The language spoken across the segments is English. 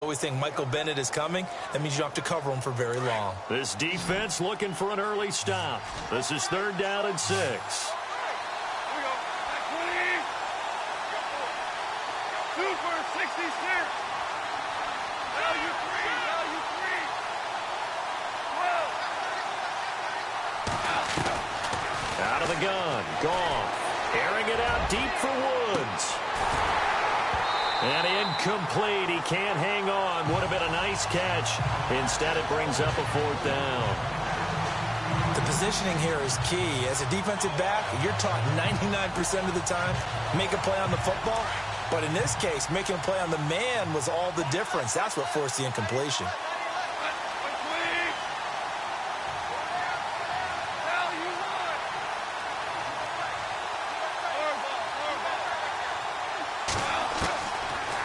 always think Michael Bennett is coming. That means you don't have to cover him for very long. This defense looking for an early stop. This is 3rd down and 6. Out of the gun, Goff, airing it out deep for Woods. And incomplete. He can't hang on. Would have been a nice catch. Instead, it brings up a 4th down. The positioning here is key. As a defensive back, you're taught 99% of the time, make a play on the football. But in this case, making a play on the man was all the difference. That's what forced the incompletion.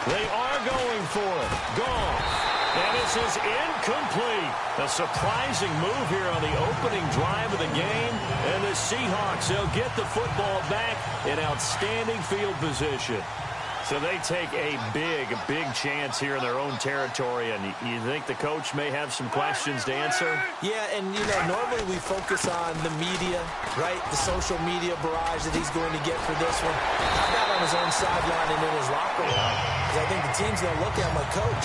They are going for it. Goff. And this is incomplete. A surprising move here on the opening drive of the game. And the Seahawks, they'll get the football back in outstanding field position. So they take a big chance here in their own territory. And you think the coach may have some questions to answer? Yeah, and, normally we focus on the media, right? The social media barrage that he's going to get for this one. How about on his own sideline and in his locker room? Because I think the team's going to look at him like, Coach,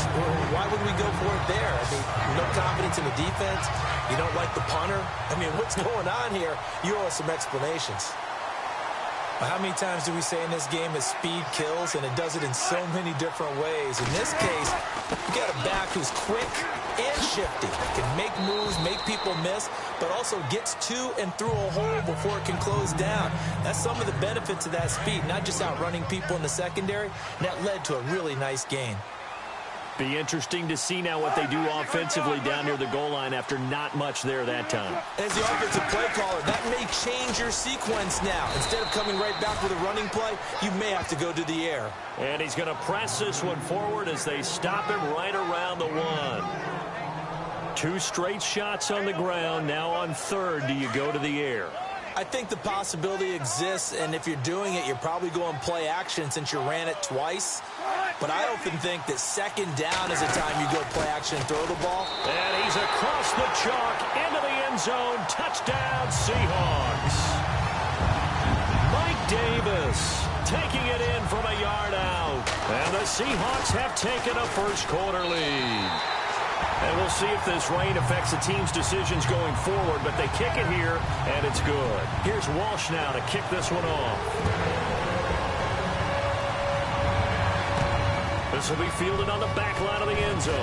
why would we go for it there? I mean, no confidence in the defense. You don't like the punter. I mean, what's going on here? You owe us some explanations. How many times do we say in this game that speed kills, and it does it in so many different ways? In this case, you got a back who's quick and shifty, can make moves, make people miss, but also gets to and through a hole before it can close down. That's some of the benefits of that speed, not just outrunning people in the secondary. And that led to a really nice gain. Be interesting to see now what they do offensively down near the goal line after not much there that time. As the offensive play caller, that may change your sequence now. Instead of coming right back with a running play, you may have to go to the air. And he's going to press this one forward as they stop him right around the 1. 2 straight shots on the ground. Now on 3rd, do you go to the air? I think the possibility exists, and if you're doing it, you're probably going play action since you ran it twice. But I often think that 2nd down is the time you go play action and throw the ball. And he's across the chalk into the end zone. Touchdown, Seahawks. Mike Davis taking it in from a yard out. And the Seahawks have taken a first-quarter lead. And we'll see if this rain affects the team's decisions going forward, but they kick it here, and it's good. Here's Walsh now to kick this one off. This will be fielded on the back line of the end zone.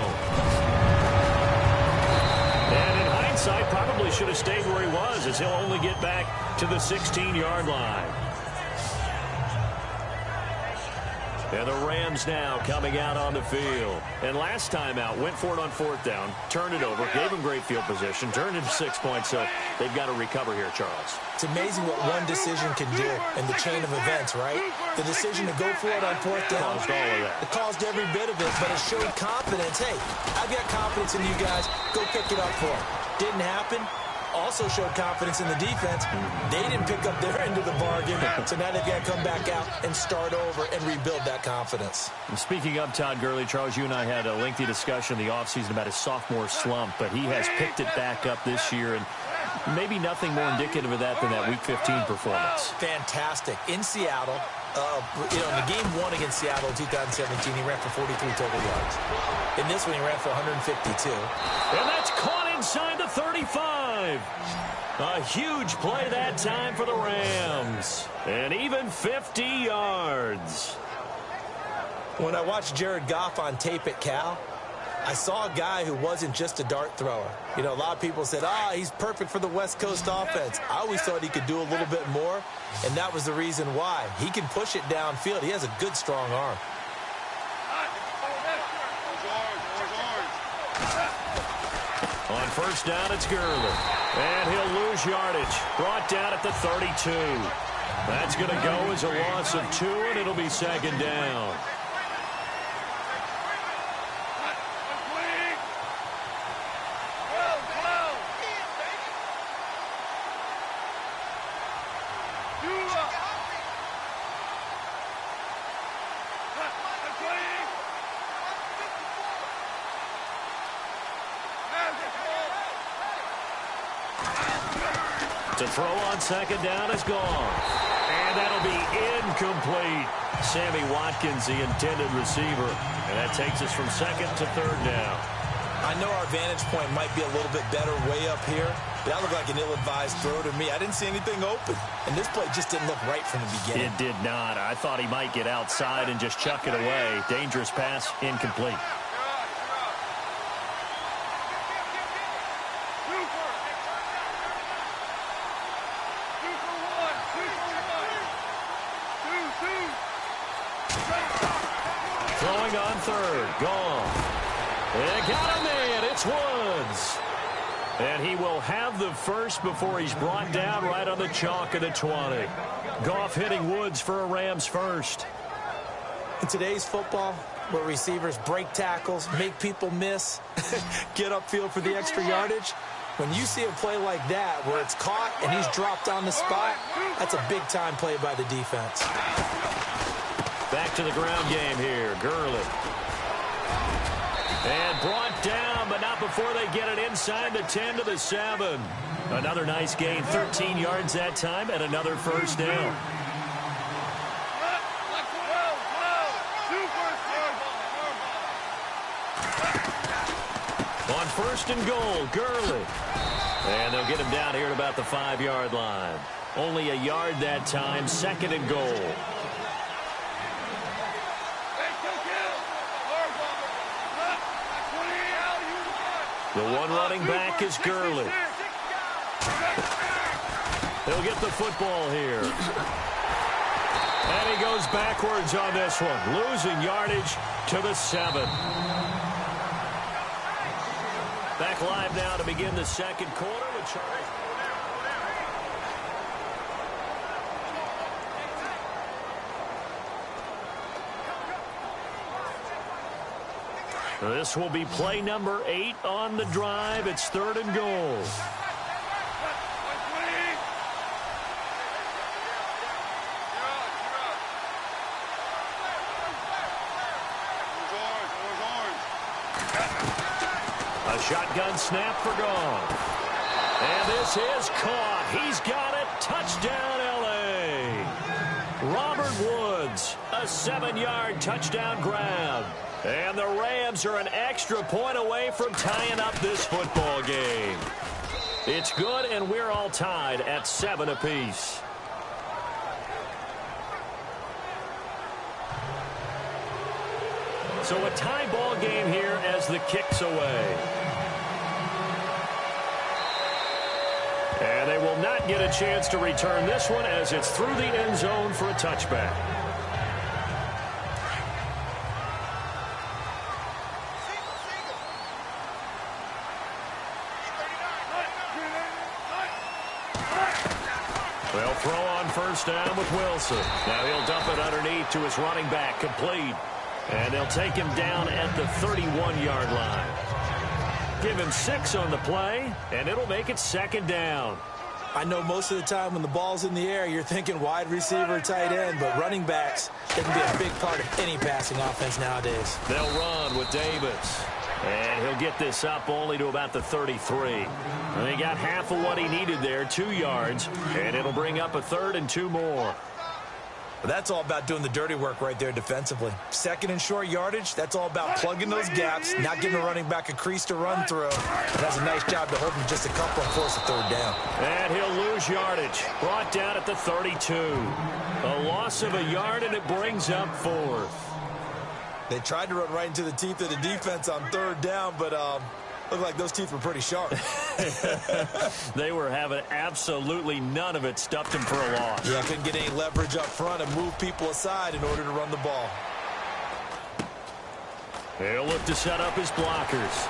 And in hindsight, probably should have stayed where he was, as he'll only get back to the 16-yard line. And the Rams now coming out on the field. And last time out, went for it on 4th down, turned it over, gave him great field position, turned into 6 points, so they've got to recover here, Charles. It's amazing what one decision can do in the chain of events, right? The decision to go for it on 4th down. Caused all of that. It caused every bit of it, but it showed confidence. Hey, I've got confidence in you guys. Go pick it up for it. Didn't happen. Also showed confidence in the defense. They didn't pick up their end of the bargain, so now they've got to come back out and start over and rebuild that confidence. And speaking of Todd Gurley, Charles, you and I had a lengthy discussion in the offseason about his sophomore slump, but he has picked it back up this year, and maybe nothing more indicative of that than that Week 15 performance. Fantastic. In Seattle, in the game 1 against Seattle in 2017, he ran for 43 total yards. In this one, he ran for 152. And that's caught inside the 35. A huge play that time for the Rams. And even 50 yards. When I watched Jared Goff on tape at Cal, I saw a guy who wasn't just a dart thrower. A lot of people said, he's perfect for the West Coast offense. I always thought he could do a little bit more, and that was the reason why. He can push it downfield. He has a good, strong arm. On 1st down, it's Gurley. And he'll lose yardage. Brought down at the 32. That's going to go as a loss of 2, and it'll be 2nd down. To throw on second down is gone. And that'll be incomplete. Sammy Watkins, the intended receiver. And that takes us from second to third down. I know our vantage point might be a little bit better way up here, but that looked like an ill-advised throw to me. I didn't see anything open, and this play just didn't look right from the beginning. It did not. I thought he might get outside and just chuck it away. Dangerous pass, incomplete. Throwing on third, gone. They got him in. It's Woods. And he will have the first before he's brought down right on the chalk of the 20. Goff hitting Woods for a Rams first. In today's football, where receivers break tackles, make people miss, get upfield for the extra yardage, when you see a play like that where it's caught and he's dropped on the spot, that's a big-time play by the defense. Back to the ground game here. Gurley. And brought down, but not before they get it inside the 10 to the 7. Another nice gain, 13 yards that time, and another first down. On first and goal, Gurley. And they'll get him down here at about the 5-yard line. Only a yard that time, second and goal. The one running back is Gurley. He'll get the football here. And he goes backwards on this one, losing yardage to the 7. Back live now to begin the second quarter with Charles. This will be play number 8 on the drive. It's third and goal. A shotgun snap for Goff. And this is caught. He's got it. Touchdown, L.A. Robert Woods, a 7-yard touchdown grab. And the Rams are an extra point away from tying up this football game. It's good, and we're all tied at 7 apiece. So a tie ball game here as the kick's away. And they will not get a chance to return this one as it's through the end zone for a touchback. They'll throw on first down with Wilson. Now he'll dump it underneath to his running back, complete. And they'll take him down at the 31-yard line. Give him 6 on the play, and it'll make it second down. I know most of the time when the ball's in the air, you're thinking wide receiver, tight end, but running backs, they can be a big part of any passing offense nowadays. They'll run with Davis. And he'll get this up only to about the 33. And he got half of what he needed there, 2 yards, and it'll bring up a third and 2 more. But that's all about doing the dirty work right there defensively. Second and short yardage, that's all about plugging those gaps, not giving a running back a crease to run through. And that's a nice job to hold him just a couple and force a third down. And he'll lose yardage. Brought down at the 32. A loss of a yard, and it brings up 4th. They tried to run right into the teeth of the defense on third down, but looked like those teeth were pretty sharp. They were having absolutely none of it. Stuffed him for a loss. Yeah, couldn't get any leverage up front and move people aside in order to run the ball. He'll look to set up his blockers.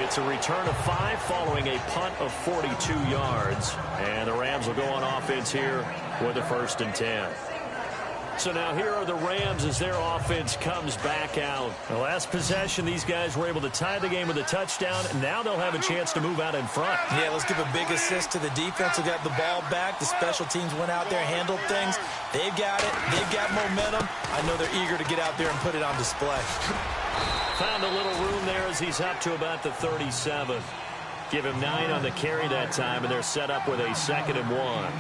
It's a return of 5 following a punt of 42 yards. And the Rams will go on offense here with a 1st and 10. So now here are the Rams as their offense comes back out. The last possession, these guys were able to tie the game with a touchdown, and now they'll have a chance to move out in front. Yeah, let's give a big assist to the defense who got the ball back. The special teams went out there, handled things. They've got it. They've got momentum. I know they're eager to get out there and put it on display. Found a little room there as he's up to about the 37. Give him 9 on the carry that time, and they're set up with a 2nd and 1.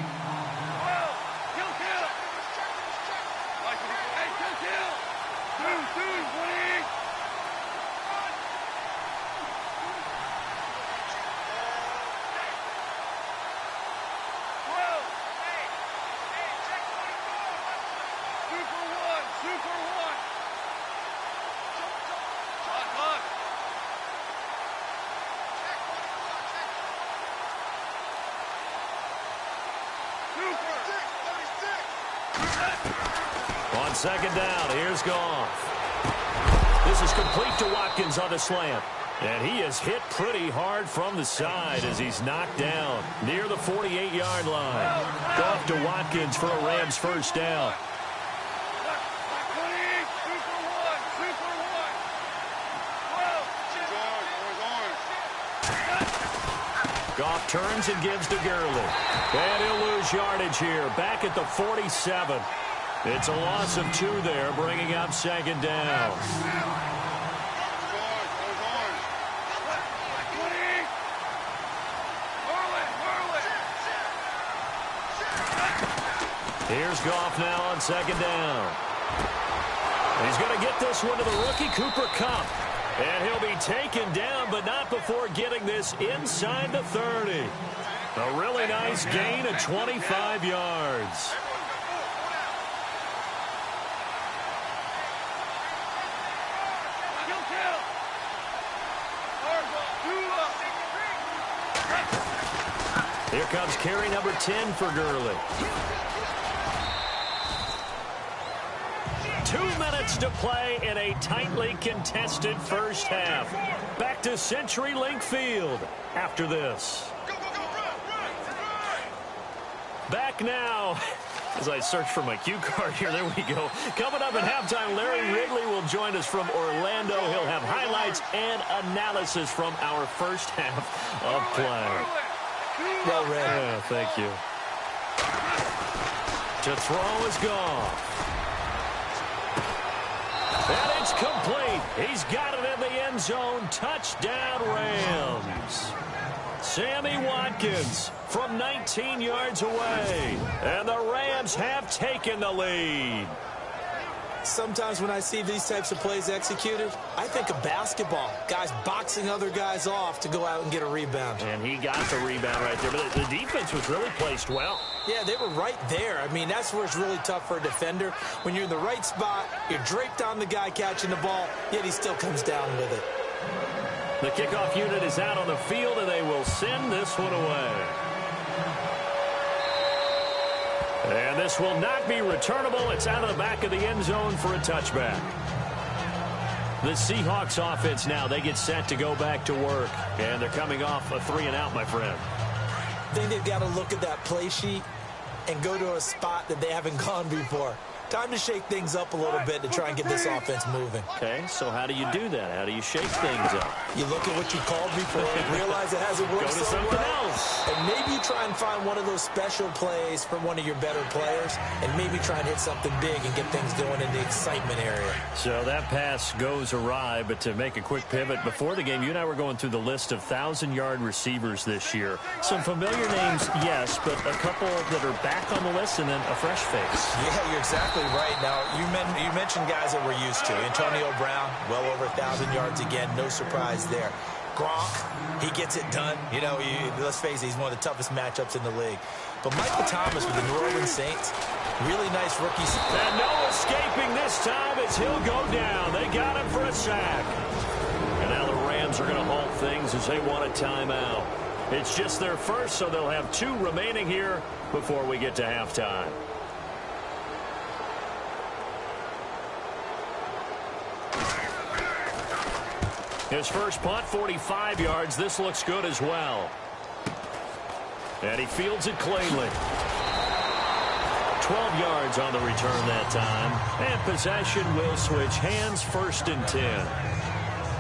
On 2nd down, here's Goff. This is complete to Watkins on the slant. And he is hit pretty hard from the side as he's knocked down near the 48-yard line. Goff to Watkins for a Rams first down. Goff turns and gives to Gurley. And he'll lose yardage here, back at the 47. It's a loss of 2 there, bringing up 2nd down. Here's Goff now on 2nd down. He's going to get this one to the rookie, Cooper Kupp. And he'll be taken down, but not before getting this inside the 30. A really nice gain of 25 yards. Here comes carry number 10 for Gurley. 2 minutes to play in a tightly contested first half. Back to CenturyLink Field after this. Back now. As I search for my cue card here, there we go. Coming up at halftime, Larry Ridley will join us from Orlando. He'll have highlights and analysis from our first half of play. Well read. Yeah, thank you. To throw is Goff. And it's complete. He's got it in the end zone. Touchdown, Rams. Sammy Watkins from 19 yards away. And the Rams have taken the lead. Sometimes when I see these types of plays executed, I think of basketball. Guys boxing other guys off to go out and get a rebound. And he got the rebound right there. But the defense was really placed well. Yeah, they were right there. I mean, that's where it's really tough for a defender. When you're in the right spot, you're draped on the guy catching the ball, yet he still comes down with it. The kickoff unit is out on the field, and they will send this one away. And this will not be returnable. It's out of the back of the end zone for a touchback. The Seahawks offense now, they get set to go back to work. And they're coming off a 3-and-out, my friend. I think they've got to look at that play sheet and go to a spot that they haven't gone before. Time to shake things up a little bit to try and get this offense moving. Okay, so how do you do that? How do you shake things up? You look at what you called before and realize it hasn't worked so something well. else. And maybe you try and find one of those special plays from one of your better players and maybe try and hit something big and get things going in the excitement area. So that pass goes awry, but to make a quick pivot, before the game, you and I were going through the list of 1,000-yard receivers this year. Some familiar names, yes, but a couple that are back on the list and then a fresh face. Yeah, you're exactly right. Now, you mentioned guys that we're used to. Antonio Brown, well over 1,000 yards again. No surprise there. Gronk, he gets it done. You know, let's face it, he's one of the toughest matchups in the league. But Michael Thomas with the New Orleans Saints, really nice rookie. And no escaping this time as he'll go down. They got him for a sack. And now the Rams are going to halt things as they want a timeout. It's just their first, so they'll have 2 remaining here before we get to halftime. His first punt, 45 yards. This looks good as well. And he fields it cleanly. 12 yards on the return that time. And possession will switch hands, 1st and 10.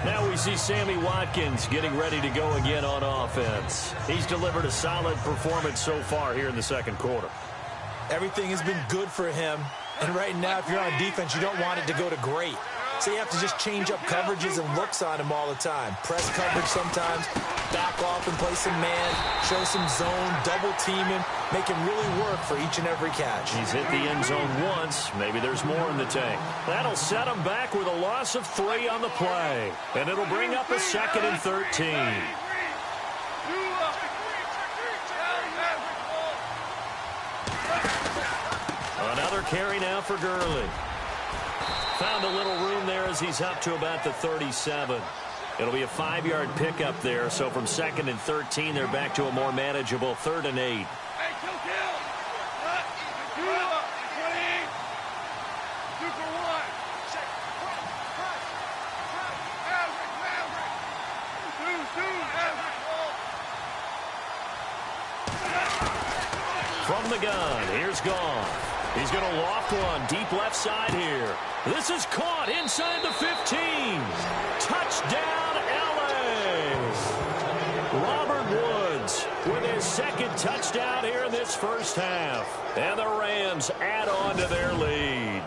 Now we see Sammy Watkins getting ready to go again on offense. He's delivered a solid performance so far here in the 2nd quarter. Everything has been good for him. And right now, if you're on defense, you don't want it to go to great. So you have to just change up coverages and looks on him all the time. Press coverage sometimes, back off and play some man, show some zone, double team him, make him really work for each and every catch. He's hit the end zone once. Maybe there's more in the tank. That'll set him back with a loss of 3 on the play. And it'll bring up a 2nd and 13. Another carry now for Gurley. Found a little room there as he's up to about the 37. It'll be a 5-yard pickup there. So from 2nd and 13, they're back to a more manageable 3rd and 8. From the gun, here's Goff. He's going to loft one deep left side here. This is caught inside the 15. Touchdown, LA. Robert Woods with his 2nd touchdown here in this first half. And the Rams add on to their lead.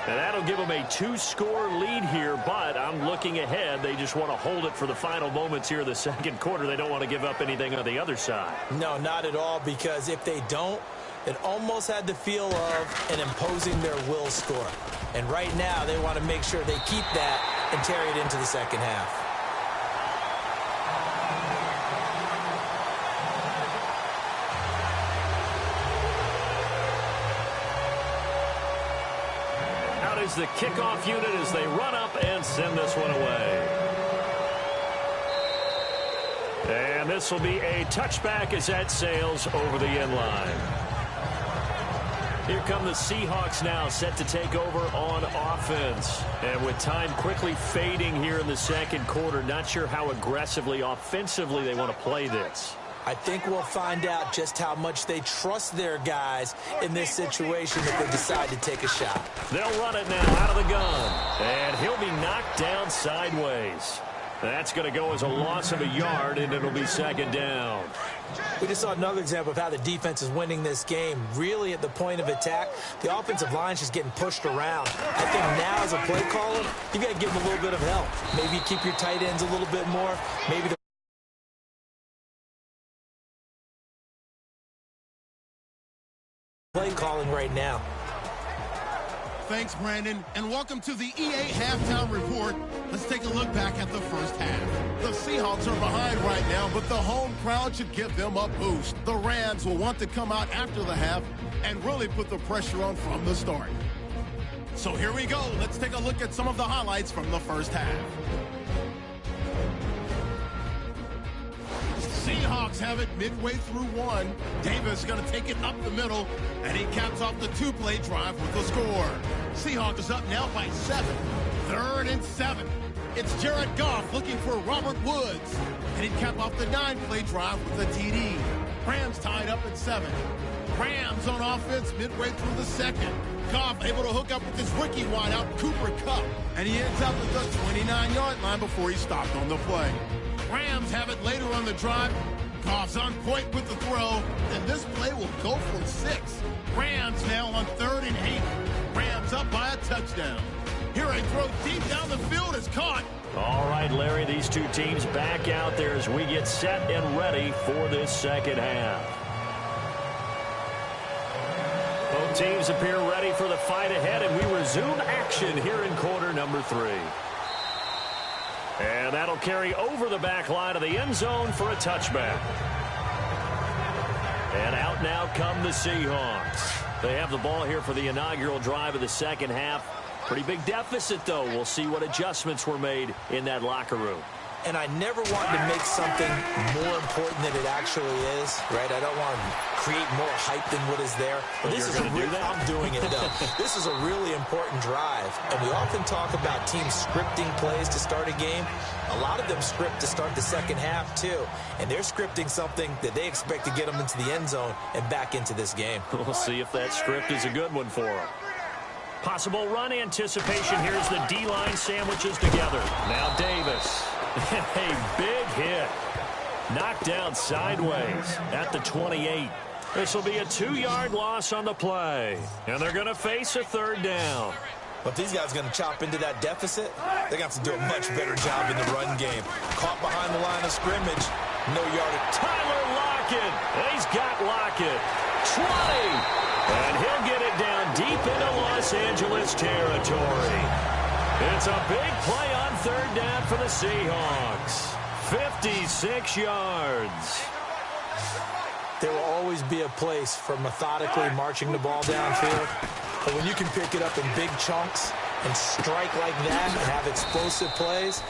And that'll give them a 2-score lead here, but I'm looking ahead. They just want to hold it for the final moments here in the 2nd quarter. They don't want to give up anything on the other side. No, not at all, because if they don't, it almost had the feel of an imposing their will score. And right now, they want to make sure they keep that and carry it into the 2nd half. Out is the kickoff unit as they run up and send this one away. And this will be a touchback as that sails over the end line. Here come the Seahawks now, set to take over on offense. And with time quickly fading here in the 2nd quarter, not sure how aggressively, offensively they want to play this. I think we'll find out just how much they trust their guys in this situation if they decide to take a shot. They'll run it now out of the gun. And he'll be knocked down sideways. That's going to go as a loss of a yard, and it'll be 2nd down. We just saw another example of how the defense is winning this game. Really at the point of attack, the offensive line's just getting pushed around. I think now as a play caller, you got to give them a little bit of help. Maybe keep your tight ends a little bit more. Maybe the play calling right now. Thanks, Brandon, and welcome to the EA Halftime Report. Let's take a look back at the first half. The Seahawks are behind right now, but the home crowd should give them a boost. The Rams will want to come out after the half and really put the pressure on from the start. So here we go. Let's take a look at some of the highlights from the first half. Seahawks have it midway through one. Davis going to take it up the middle, and he caps off the 2-play drive with the score. Seahawks is up now by 7. 3rd and 7. It's Jared Goff looking for Robert Woods, and he'd cap off the 9-play drive with a TD. Rams tied up at 7. Rams on offense midway through the 2nd. Goff able to hook up with his rookie wideout, Cooper Kupp, and he ends up at the 29-yard line before he stopped on the play. Rams have it later on the drive. Goff's on point with the throw, and this play will go for 6. Rams now on 3rd and 8. Rams up by a touchdown. Here a throw deep down the field is caught. All right, Larry, these two teams back out there as we get set and ready for this 2nd half. Both teams appear ready for the fight ahead, and we resume action here in quarter number 3. And that'll carry over the back line of the end zone for a touchback. And out now come the Seahawks. They have the ball here for the inaugural drive of the 2nd half. Pretty big deficit, though. We'll see what adjustments were made in that locker room. And I never want to make something more important than it actually is, right? I don't want to create more hype than what is there. But this is I'm doing it, though. This is a really important drive. And we often talk about teams scripting plays to start a game. A lot of them script to start the 2nd half, too. And they're scripting something that they expect to get them into the end zone and back into this game. We'll see if that script is a good one for them. Possible run anticipation. Here's the D-line sandwiches together. Now Davis. A big hit. Knocked down sideways at the 28. This will be a 2-yard loss on the play. And they're going to face a 3rd down. But these guys are going to chop into that deficit. They're going to have to do a much better job in the run game. Caught behind the line of scrimmage. No yardage. Tyler Lockett. He's got Lockett. 20. And he'll get it down deep into Los Angeles territory. It's a big play on third down for the Seahawks. 56 yards. There will always be a place for methodically marching the ball downfield. But when you can pick it up in big chunks and strike like that and have explosive plays,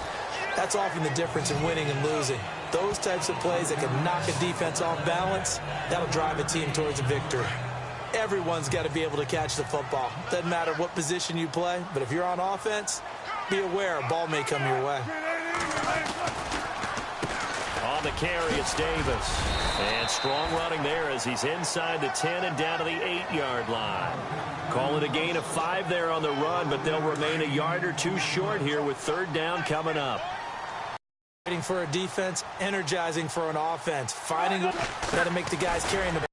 that's often the difference in winning and losing. Those types of plays that can knock a defense off balance, that'll drive a team towards a victory. Everyone's got to be able to catch the football. Doesn't matter what position you play, but if you're on offense, be aware a ball may come your way. On the carry, it's Davis. And strong running there as he's inside the 10 and down to the 8-yard line. Call it a gain of 5 there on the run, but they'll remain a yard or two short here with third down coming up. Waiting for a defense, energizing for an offense. Finding a way to make the guys carrying the